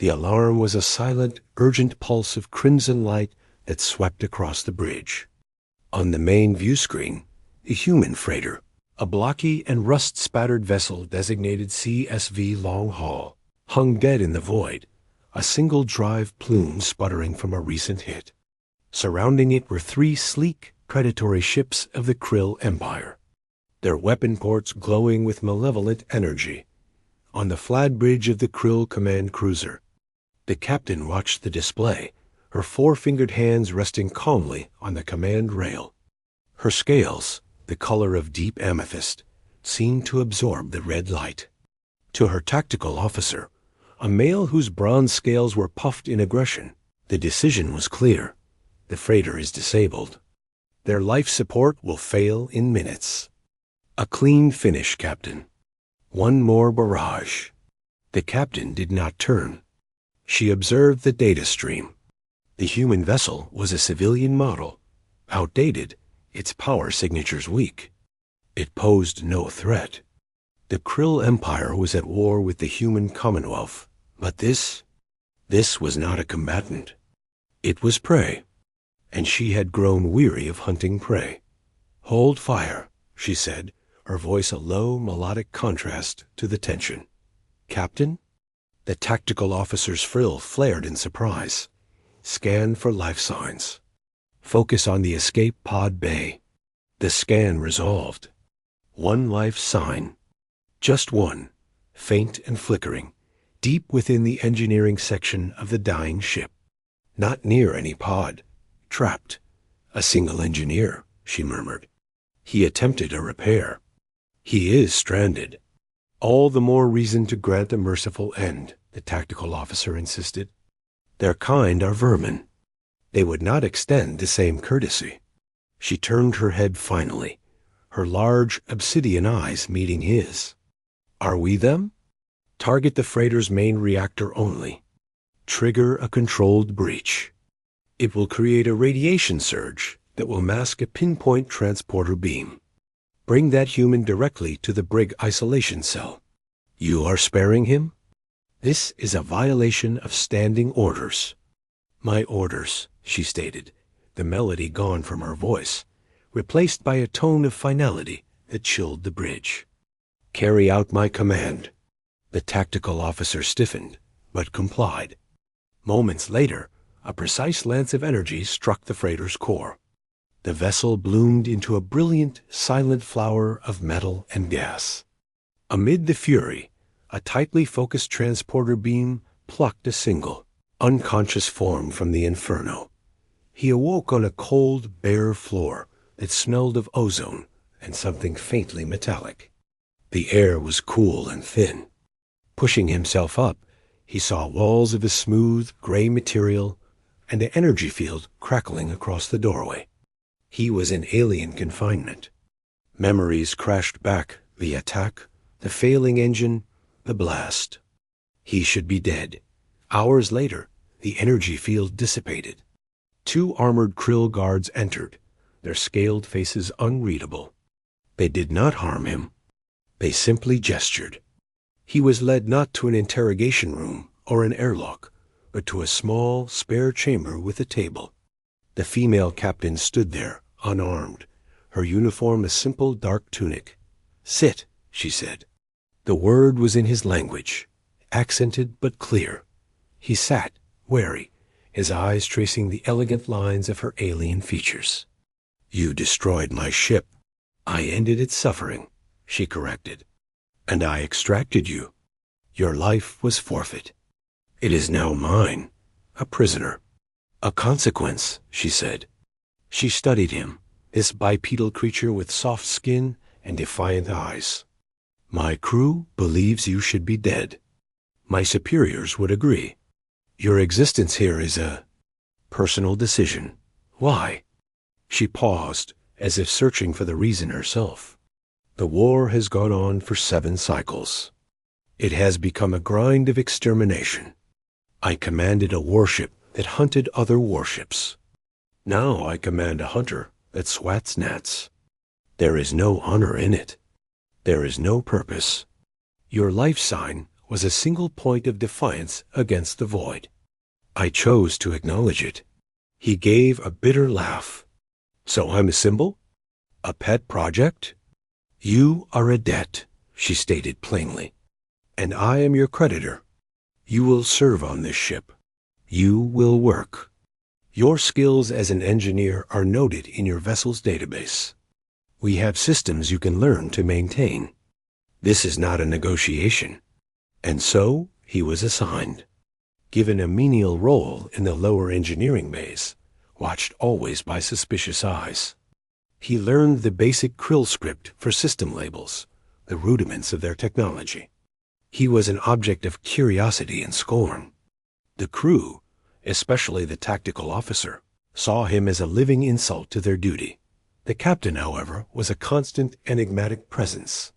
The alarm was a silent, urgent pulse of crimson light that swept across the bridge. On the main view screen, the human freighter, a blocky and rust-spattered vessel designated CSV Long Haul, hung dead in the void, a single drive plume sputtering from a recent hit. Surrounding it were 3 sleek, predatory ships of the Krill Empire, their weapon ports glowing with malevolent energy. On the flat bridge of the Krill command cruiser, the captain watched the display, her 4-fingered hands resting calmly on the command rail. Her scales, the color of deep amethyst, seemed to absorb the red light. To her tactical officer, a male whose bronze scales were puffed in aggression, the decision was clear. The freighter is disabled. Their life support will fail in minutes. A clean finish, Captain. One more barrage. The captain did not turn. She observed the data stream. The human vessel was a civilian model, outdated, its power signatures weak. It posed no threat. The Krill Empire was at war with the human Commonwealth, but this was not a combatant. It was prey, and she had grown weary of hunting prey. "Hold fire," she said, her voice a low, melodic contrast to the tension. "Captain?" The tactical officer's frill flared in surprise. "Scan for life signs. Focus on the escape pod bay." The scan resolved. One life sign. Just one, faint and flickering, deep within the engineering section of the dying ship. Not near any pod. Trapped. "A single engineer," she murmured. "He attempted a repair. He is stranded." "All the more reason to grant a merciful end," the tactical officer insisted. "Their kind are vermin. They would not extend the same courtesy." She turned her head finally, her large obsidian eyes meeting his. "Are we them? Target the freighter's main reactor only. Trigger a controlled breach. It will create a radiation surge that will mask a pinpoint transporter beam. Bring that human directly to the brig isolation cell. You are sparing him? This is a violation of standing orders." "My orders," she stated, the melody gone from her voice, replaced by a tone of finality that chilled the bridge. "Carry out my command." The tactical officer stiffened, but complied. Moments later, a precise lance of energy struck the freighter's core. The vessel bloomed into a brilliant, silent flower of metal and gas. Amid the fury, a tightly focused transporter beam plucked a single, unconscious form from the inferno. He awoke on a cold, bare floor that smelled of ozone and something faintly metallic. The air was cool and thin. Pushing himself up, he saw walls of a smooth, gray material and an energy field crackling across the doorway. He was in alien confinement. Memories crashed back, the attack, the failing engine, the blast. He should be dead. Hours later, the energy field dissipated. 2 armored Krill guards entered, their scaled faces unreadable. They did not harm him. They simply gestured. He was led not to an interrogation room or an airlock, but to a small, spare chamber with a table. The female captain stood there, unarmed, her uniform a simple dark tunic. "Sit," she said. The word was in his language, accented but clear. He sat, wary, his eyes tracing the elegant lines of her alien features. "You destroyed my ship." "I ended its suffering," she corrected. "And I extracted you. Your life was forfeit. It is now mine, a prisoner." "A consequence," she said. She studied him, this bipedal creature with soft skin and defiant eyes. "My crew believes you should be dead. My superiors would agree. Your existence here is a personal decision. Why?" She paused, as if searching for the reason herself. "The war has gone on for 7 cycles. It has become a grind of extermination. I commanded a warship that hunted other warships. Now I command a hunter that swats gnats. There is no honor in it. There is no purpose. Your life sign was a single point of defiance against the void. I chose to acknowledge it. He gave a bitter laugh. So I'm a symbol? A pet project? You are a debt, she stated plainly. And I am your creditor. You will serve on this ship. You will work. Your skills as an engineer are noted in your vessel's database. We have systems you can learn to maintain. This is not a negotiation. And so he was assigned. Given a menial role in the lower engineering bays, watched always by suspicious eyes. He learned the basic Krill script for system labels, the rudiments of their technology. He was an object of curiosity and scorn. The crew, especially the tactical officer, saw him as a living insult to their duty. The captain, however, was a constant, enigmatic presence.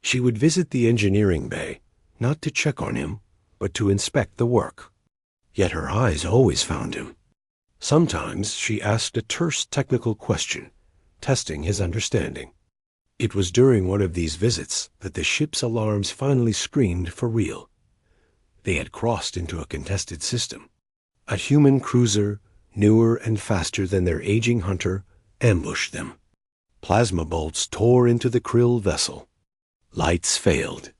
She would visit the engineering bay, not to check on him, but to inspect the work. Yet her eyes always found him. Sometimes she asked a terse technical question, testing his understanding. It was during one of these visits that the ship's alarms finally screamed for real. They had crossed into a contested system. A human cruiser, newer and faster than their aging hunter, ambushed them. Plasma bolts tore into the Krill vessel. Lights failed.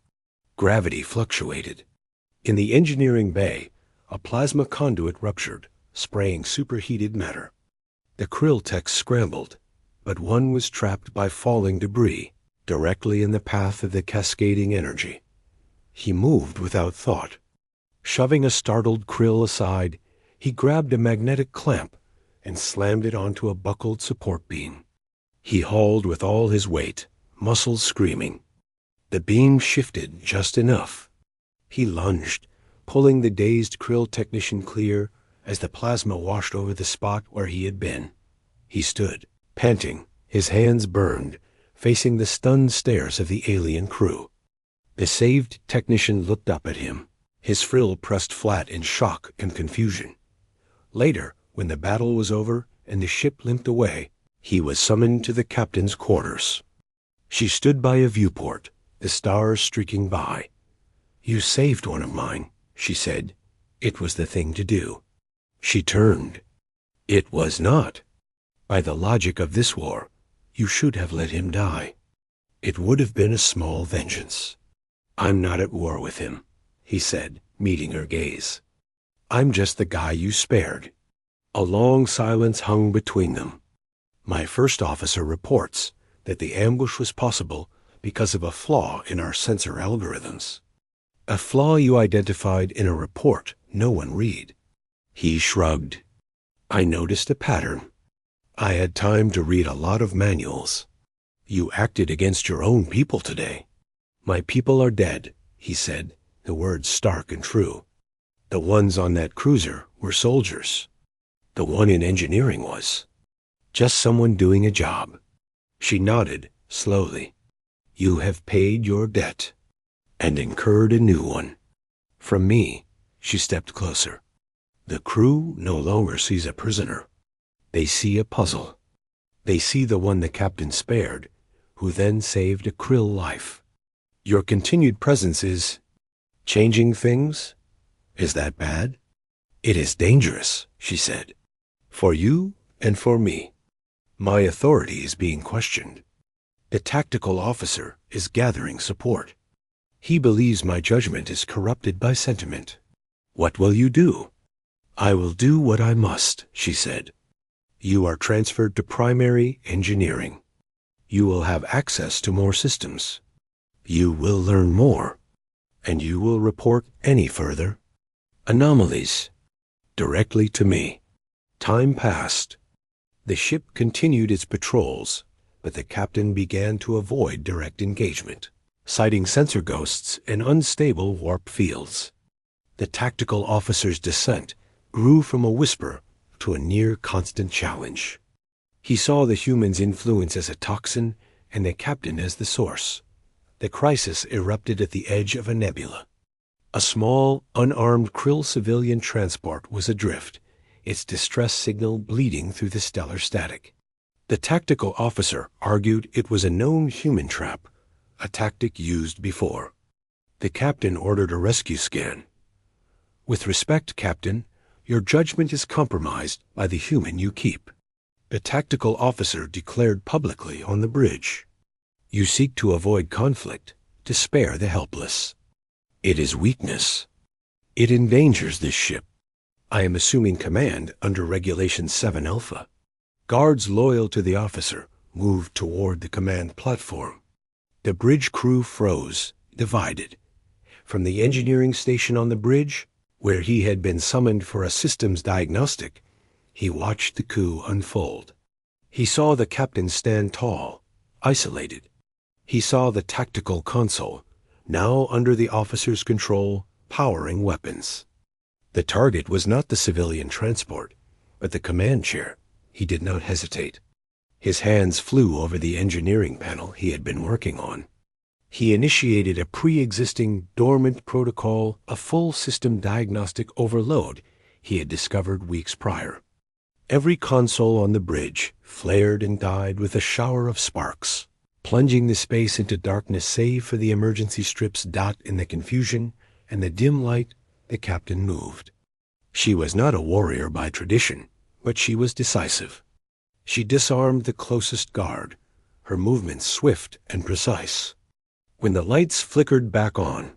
Gravity fluctuated. In the engineering bay, a plasma conduit ruptured, spraying superheated matter. The Krill techs scrambled, but one was trapped by falling debris, directly in the path of the cascading energy. He moved without thought. Shoving a startled Krill aside, he grabbed a magnetic clamp and slammed it onto a buckled support beam. He hauled with all his weight, muscles screaming. The beam shifted just enough. He lunged, pulling the dazed Krill technician clear as the plasma washed over the spot where he had been. He stood, panting, his hands burned, facing the stunned stares of the alien crew. The saved technician looked up at him, his frill pressed flat in shock and confusion. Later, when the battle was over and the ship limped away, he was summoned to the captain's quarters. She stood by a viewport, the stars streaking by. "You saved one of mine," she said. "It was the thing to do." She turned. "It was not. By the logic of this war, you should have let him die. It would have been a small vengeance." "I'm not at war with him," he said, meeting her gaze. "I'm just the guy you spared." A long silence hung between them. "My first officer reports that the ambush was possible because of a flaw in our sensor algorithms. A flaw you identified in a report no one read." He shrugged. "I noticed a pattern. I had time to read a lot of manuals. You acted against your own people today." "My people are dead," he said, the words stark and true. "The ones on that cruiser were soldiers. The one in engineering was. Just someone doing a job." She nodded, slowly. "You have paid your debt, and incurred a new one. From me." She stepped closer. "The crew no longer sees a prisoner. They see a puzzle. They see the one the captain spared, who then saved a Krill life. Your continued presence is changing things. Is that bad?" "It is dangerous," she said. "For you and for me. My authority is being questioned. The tactical officer is gathering support. He believes my judgment is corrupted by sentiment. What will you do?" "I will do what I must," she said. "You are transferred to primary engineering. You will have access to more systems. You will learn more, and you will report any further anomalies directly to me." Time passed. The ship continued its patrols, but the captain began to avoid direct engagement, citing sensor ghosts and unstable warp fields. The tactical officer's dissent grew from a whisper to a near-constant challenge. He saw the humans' influence as a toxin and the captain as the source. The crisis erupted at the edge of a nebula. A small, unarmed Krill civilian transport was adrift, its distress signal bleeding through the stellar static. The tactical officer argued it was a known human trap, a tactic used before. The captain ordered a rescue scan. With respect, Captain, your judgment is compromised by the human you keep. A tactical officer declared publicly on the bridge. You seek to avoid conflict, to spare the helpless. It is weakness. It endangers this ship. I am assuming command under Regulation 7 Alpha. Guards loyal to the officer moved toward the command platform. The bridge crew froze, divided. From the engineering station on the bridge, where he had been summoned for a systems diagnostic, he watched the coup unfold. He saw the captain stand tall, isolated. He saw the tactical console, now under the officer's control, powering weapons. The target was not the civilian transport, but the command chair. He did not hesitate. His hands flew over the engineering panel he had been working on. He initiated a pre-existing dormant protocol, a full system diagnostic overload he had discovered weeks prior. Every console on the bridge flared and died with a shower of sparks, plunging the space into darkness save for the emergency strip's dot in the confusion and the dim light. The captain moved. She was not a warrior by tradition, but she was decisive. She disarmed the closest guard, her movements swift and precise. When the lights flickered back on,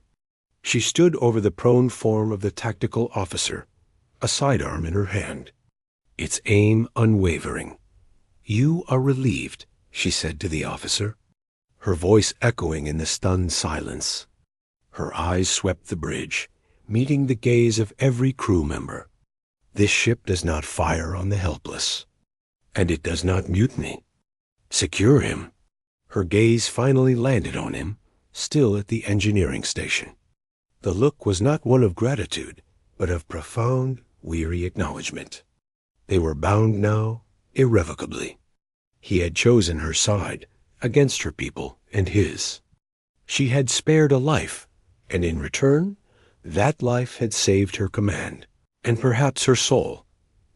she stood over the prone form of the tactical officer, a sidearm in her hand, its aim unwavering. "You are relieved," she said to the officer, her voice echoing in the stunned silence. Her eyes swept the bridge, meeting the gaze of every crew member. This ship does not fire on the helpless, and it does not mutiny. Secure him. Her gaze finally landed on him, still at the engineering station. The look was not one of gratitude, but of profound, weary acknowledgement. They were bound now, irrevocably. He had chosen her side, against her people and his. She had spared a life, and in return, that life had saved her command, and perhaps her soul.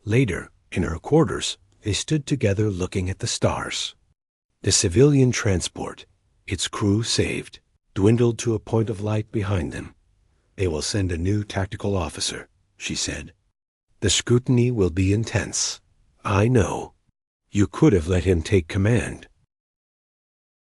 Later, in her quarters, they stood together looking at the stars. The civilian transport, its crew saved, dwindled to a point of light behind them. They will send a new tactical officer, she said. The scrutiny will be intense. I know. You could have let him take command.